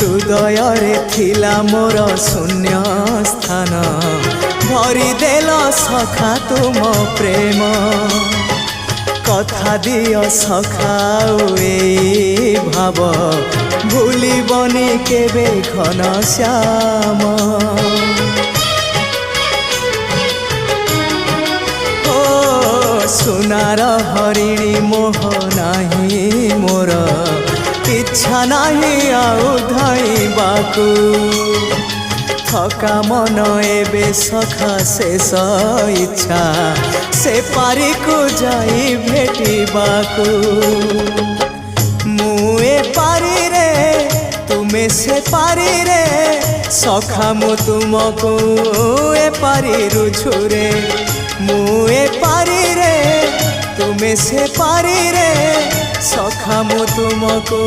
हृदय थिला मोर शून्य स्थान भरी देल सखा तुम प्रेम कथा दियो सखा ए भाव भूलिबनी केबे घन श्याम सुनार हरिणी मोह नाही मोर इच्छा नाही आउ धइबाकू थका मन एबे सखा शेष इच्छा से पारी को जाई भेटिबाकू मुए पारी रे तुमे से पारी रे सखा मु तुमको ए पारी रुझुरे मुए पारी रे तुमे से पारी रे सखा मु तुमको।